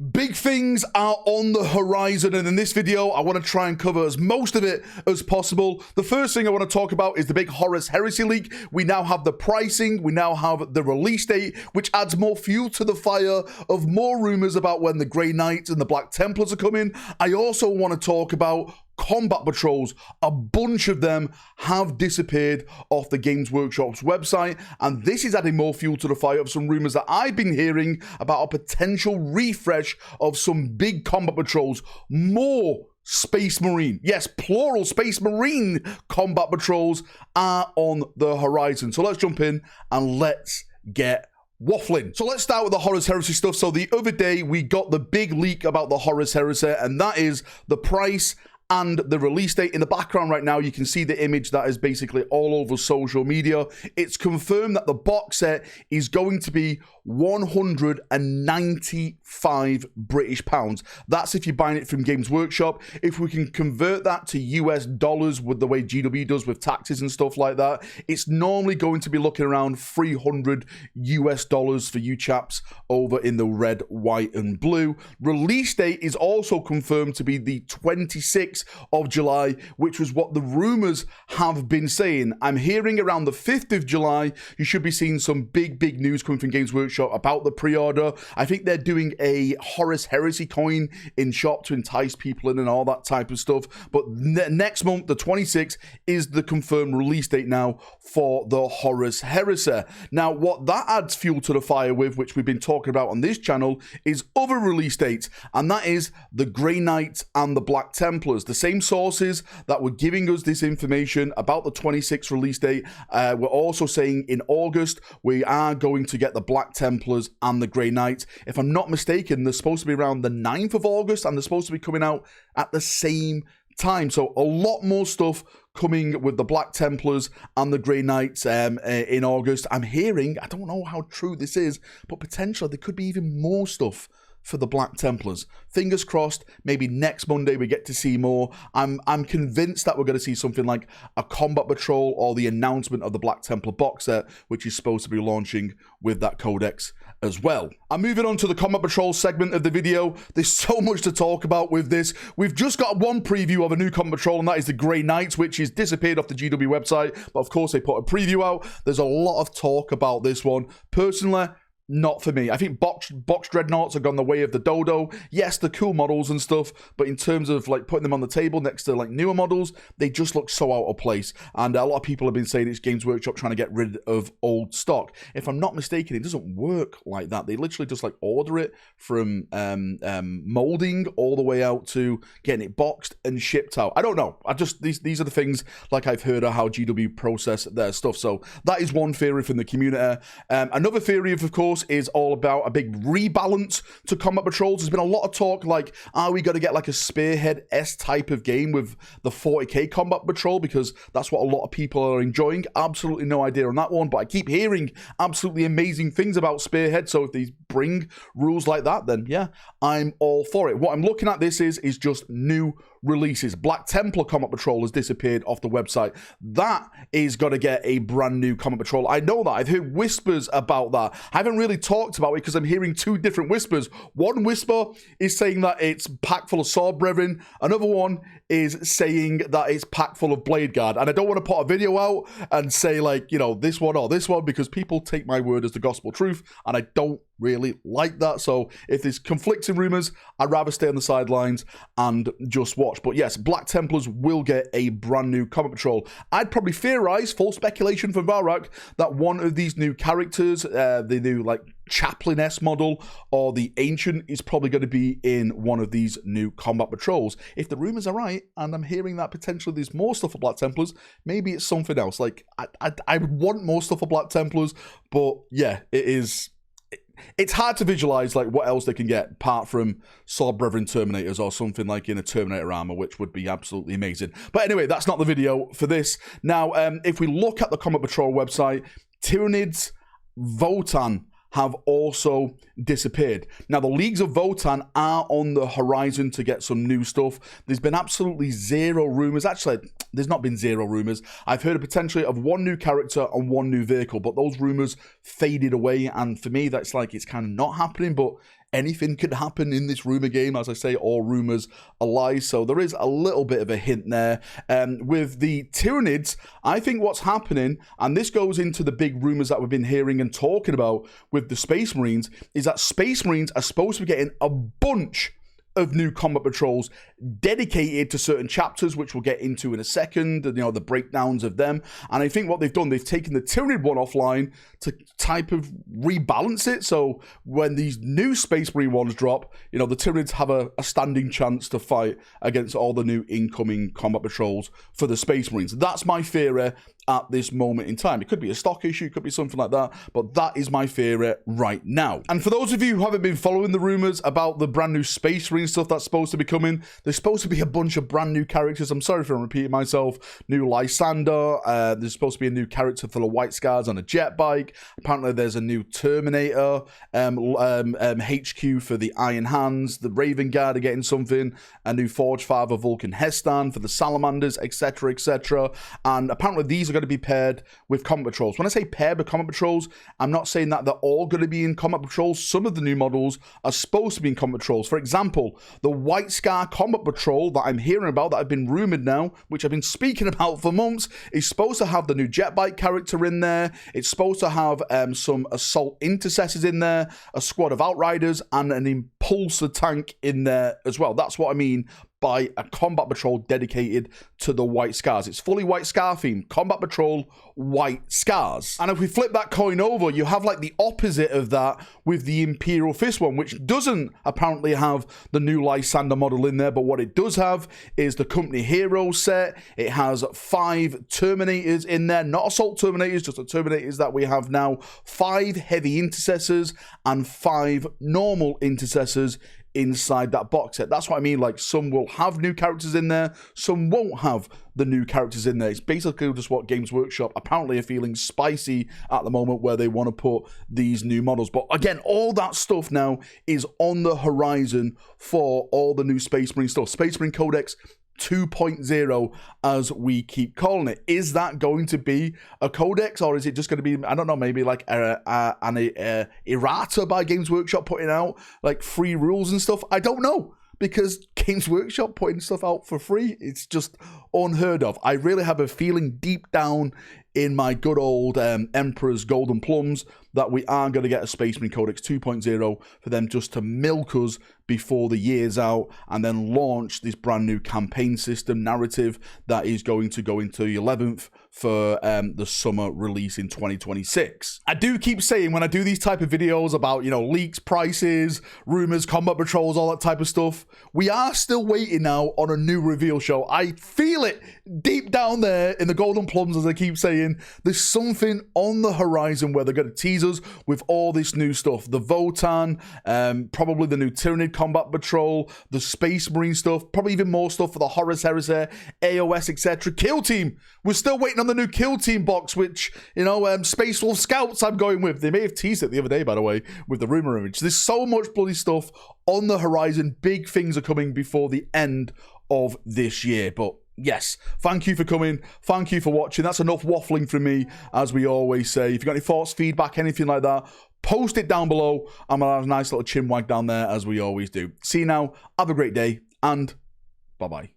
Big things are on the horizon, and in this video, I want to try and cover as most of it as possible. The first thing I want to talk about is the big Horus Heresy leak. We now have the pricing, we now have the release date, which adds more fuel to the fire of more rumors about when the Grey Knights and the Black Templars are coming. I also want to talk about combat patrols. A bunch of them have disappeared off the Games Workshop's website, and this is adding more fuel to the fire of some rumors that I've been hearing about a potential refresh of some big combat patrols. More Space Marine, yes, plural Space Marine combat patrols are on the horizon. So let's jump in and let's get waffling. So let's start with the Horus Heresy stuff. So the other day we got the big leak about the Horus Heresy, and that is the price and the release date. In the background right now, you can see the image that is basically all over social media. It's confirmed that the box set is going to be 195 British pounds. That's if you're buying it from Games Workshop. If we can convert that to US dollars with the way GW does with taxes and stuff like that, it's normally going to be looking around 300 US dollars for you chaps over in the red, white, and blue. Release date is also confirmed to be the 26th of July, which was what the rumors have been saying. I'm hearing around the 5th of July, you should be seeing some big news coming from Games Workshop about the pre-order. I think they're doing a Horus Heresy coin in shop to entice people in and all that type of stuff. But next month, the 26th, is the confirmed release date now for the Horus Heresy. Now, what that adds fuel to the fire with, which we've been talking about on this channel, is other release dates, and that is the Grey Knights and the Black Templars. The same sources that were giving us this information about the 26th release date were also saying in August we are going to get the Black Templars and the Grey Knights. If I'm not mistaken, they're supposed to be around the 9th of August, and they're supposed to be coming out at the same time. So a lot more stuff coming with the Black Templars and the Grey Knights in August. I'm hearing, I don't know how true this is, but potentially there could be even more stuff for the Black Templars. Fingers crossed, maybe next Monday we get to see more. I'm convinced that we're going to see something like a combat patrol or the announcement of the Black Templar box set, which is supposed to be launching with that codex as well. I'm moving on to the combat patrol segment of the video. There's so much to talk about with this. We've just got one preview of a new combat patrol, and that is the Grey Knights, which has disappeared off the GW website, but of course they put a preview out. There's a lot of talk about this one. Personally, not for me. I think box dreadnoughts have gone the way of the dodo. Yes, they're cool models and stuff, but in terms of like putting them on the table next to like newer models, they just look so out of place. And a lot of people have been saying it's Games Workshop trying to get rid of old stock. If I'm not mistaken, it doesn't work like that. They literally just like order it from molding all the way out to getting it boxed and shipped out. I don't know. These are the things like I've heard of how GW process their stuff. So that is one theory from the community. Another theory, of course, is all about a big rebalance to combat patrols. There's been a lot of talk like, are we going to get like a Spearhead-S type of game with the 40k combat patrol, because that's what a lot of people are enjoying. Absolutely no idea on that one, but I keep hearing absolutely amazing things about Spearhead, so if these bring rules like that, then yeah, I'm all for it. What I'm looking at this is just new releases. Black Templar Combat Patrol has disappeared off the website. That is going to get a brand new Combat Patrol. I know that. I've heard whispers about that. I haven't really talked about it because I'm hearing two different whispers. One whisper is saying that it's packed full of Sword Brethren. Another one is saying that it's packed full of Blade Guard. And I don't want to put a video out and say like, you know, this one or this one, because people take my word as the gospel truth, and I don't really like that. So if there's conflicting rumors, I'd rather stay on the sidelines and just watch. But yes, Black Templars will get a brand new combat patrol. I'd probably theorize, full speculation from Valrak, that one of these new characters, the new like Chaplain-S model or the Ancient, is probably going to be in one of these new combat patrols. If the rumors are right, and I'm hearing that potentially there's more stuff for Black Templars, maybe it's something else. Like I want more stuff for Black Templars, but yeah, it's hard to visualize like what else they can get apart from Sword Brethren Terminators or something like in a Terminator armor, which would be absolutely amazing. But anyway, that's not the video for this. Now, if we look at the Combat Patrol website, Tyranids, Votann have also disappeared. Now, the Leagues of Votann are on the horizon to get some new stuff. There's been absolutely zero rumors. Actually, there's not been zero rumors. I've heard potentially of one new character and one new vehicle, but those rumors faded away. And for me, that's like, it's kind of not happening. But anything could happen in this rumor game. As I say, all rumors are lies, so there is a little bit of a hint there. With the Tyranids, I think what's happening, and this goes into the big rumors that we've been hearing and talking about with the Space Marines, is that Space Marines are supposed to be getting a bunch of new combat patrols dedicated to certain chapters, which we'll get into in a second, you know, the breakdowns of them. And I think what they've done, they've taken the Tyranid one offline to type of rebalance it. So when these new Space Marine ones drop, you know, the Tyranids have a standing chance to fight against all the new incoming combat patrols for the Space Marines. That's my theory at this moment in time. It could be a stock issue, it could be something like that, but that is my theory right now. And for those of you who haven't been following the rumors about the brand new Space Marine stuff that's supposed to be coming, there's supposed to be a bunch of brand new characters. I'm sorry if I'm repeating myself. New Lysander, there's supposed to be a new character for the White Scars on a jet bike. Apparently there's a new Terminator HQ for the Iron Hands. The Raven Guard are getting something, a new Forge Father Vulcan Hestan for the Salamanders, etc, etc. And apparently these are going to be paired with combat patrols. When I say paired with combat patrols, I'm not saying that they're all going to be in combat patrols. Some of the new models are supposed to be in combat patrols. For example, the White Scar combat patrol that I'm hearing about, that I've been rumored now, which I've been speaking about for months, is supposed to have the new jet bike character in there. It's supposed to have some assault intercessors in there, a squad of outriders, and an impulsor tank in there as well. That's what I mean by a combat patrol dedicated to the White Scars. It's fully White Scar themed. Combat patrol, White Scars. And if we flip that coin over, you have like the opposite of that with the Imperial Fist one, which doesn't apparently have the new Lysander model in there, but what it does have is the Company Hero set. It has 5 Terminators in there, not Assault Terminators, just the Terminators that we have now, 5 Heavy Intercessors, and 5 normal Intercessors inside that box set. That's what I mean. Like, some will have new characters in there, some won't have the new characters in there. It's basically just what Games Workshop apparently are feeling spicy at the moment, where they want to put these new models. But again, all that stuff now is on the horizon for all the new Space Marine stuff. Space Marine Codex 2.0, as we keep calling it. Is that going to be a codex, or is it just going to be, I don't know, maybe like an errata by Games Workshop putting out like free rules and stuff? I don't know, because Games Workshop putting stuff out for free, it's just unheard of. I really have a feeling deep down in my good old Emperor's Golden Plums that we are going to get a Space Marine Codex 2.0 for them just to milk us before the year's out, and then launch this brand new campaign system narrative that is going to go into the 11th for the summer release in 2026. I do keep saying when I do these type of videos about, you know, leaks, prices, rumors, combat patrols, all that type of stuff, we are still waiting now on a new reveal show. I feel it deep down there in the Golden Plums, as I keep saying. There's something on the horizon where they're going to tease us with all this new stuff. The Votan, probably the new Tyranid combat patrol, the Space Marine stuff, probably even more stuff for the Horus Heresy, AOS, etc. Kill Team, we're still waiting on the new Kill Team box, which, you know, Space Wolf Scouts I'm going with. They may have teased it the other day, by the way, with the rumor image. There's so much bloody stuff on the horizon. Big things are coming before the end of this year. But yes, thank you for coming. Thank you for watching. That's enough waffling from me, as we always say. If you've got any thoughts, feedback, anything like that, post it down below. I'm going to have a nice little chin wag down there, as we always do. See you now. Have a great day, and bye-bye.